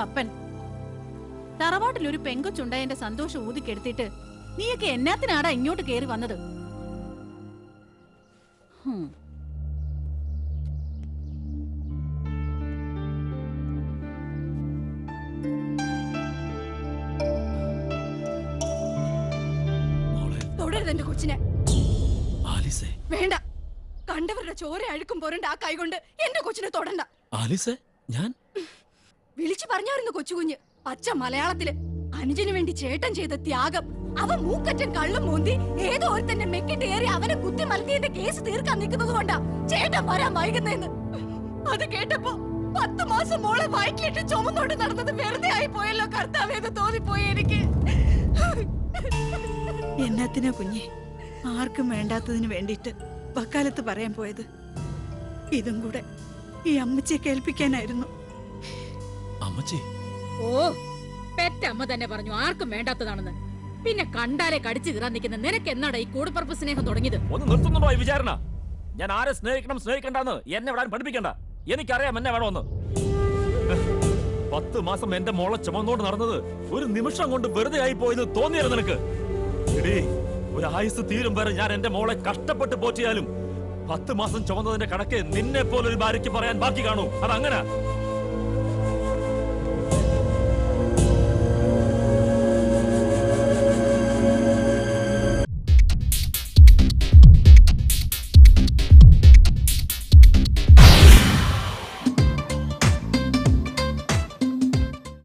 അപ്പൻ. തറവാട്ടിലൊരു പെങ്കൊച്ചുണ്ടായതിന്റെ സന്തോഷം ഊതിക്കെടുത്തിട്ട് നീയൊക്കെ എന്നാത്തിനാടാ ഇങ്ങോട്ട് കേറി വന്നത്? തൊടരുതെന്റെ കൊച്ചിനെ. വേണ്ട, കണ്ടവരുടെ ചോര അഴുക്കും പോരണ്ട ആ കൈകൊണ്ട് എന്റെ കൊച്ചിനെ തൊടണ്ട. ഞാൻ വിളിച്ചു പറഞ്ഞായിരുന്നു കൊച്ചുകുഞ്ഞ് പച്ച മലയാളത്തില്. അനുജന് വേണ്ടി ചേട്ടൻ ചെയ്ത ത്യാഗം. അവൻ മൂക്കറ്റൻ കള്ളും മൂന്തി ഏതോ ഒരുത്തന്റെ മെക്കിട്ടേറി അവനെ കുത്തി മലത്തിയതിന്റെ കേസ് തീർക്കാൻ നിൽക്കുന്നത് കൊണ്ടാ ചേട്ടൻ വരാൻ വൈകുന്നേന്ന്. അത് കേട്ടപ്പോ 10 മാസം മോളെ വയറ്റിലിട്ട് ചുമന്നോണ്ട് നടന്നത് വെറുതെ ആയി പോയല്ലോ കർത്താവേന്ന് തോന്നിപ്പോയി എനിക്ക്. എന്നത്തിനാ കുഞ്ഞെ ആർക്കും വേണ്ടാത്തതിന് വേണ്ടിട്ട് വക്കാലത്ത് പറയാൻ പോയത്? ഇതും കൂടെ ഈ അമ്മച്ചിയെ കേൾപ്പിക്കാനായിരുന്നു. അമ്മച്ചി, ഓ, പെറ്റമ്മ തന്നെ പറഞ്ഞു ആർക്കും വേണ്ടാത്തതാണെന്ന്. പിന്നെ കണ്ടാലേ കടിച്ചു കീറാൻ നിൽക്കുന്ന നിനക്ക് എന്നാടാ ഈ കൂടപ്പറപ്പ് സ്നേഹം തുടങ്ങിയത്? ഒന്ന് നിർത്തുന്നുണ്ടോ ഈ വിചാരണ? ഞാൻ ആരെ സ്നേഹിക്കണം സ്നേഹിക്കണ്ടെന്ന് എന്നെ ഇവിടെ പഠിപ്പിക്കണ്ട. എനിക്കറിയാം എന്നെ വേണമെന്ന്. 10 മാസം എന്റെ മോളെ ചുമന്നോണ്ട് നടന്നത് ഒരു നിമിഷം കൊണ്ട് വെറുതെ ആയി പോയെന്ന് തോന്നിയായിരുന്നു നിനക്ക്? എടീ, ഒരു ആയുസ് തീരും വരെ ഞാൻ എന്റെ മോളെ കഷ്ടപ്പെട്ട് പോറ്റിയാലും 10 മാസം ചുമന്നതിന്റെ കണക്ക് നിന്നെ പോലൊരു ഭാര്യയ്ക്ക് പറയാൻ ബാക്കി കാണൂ. അതങ്ങനെ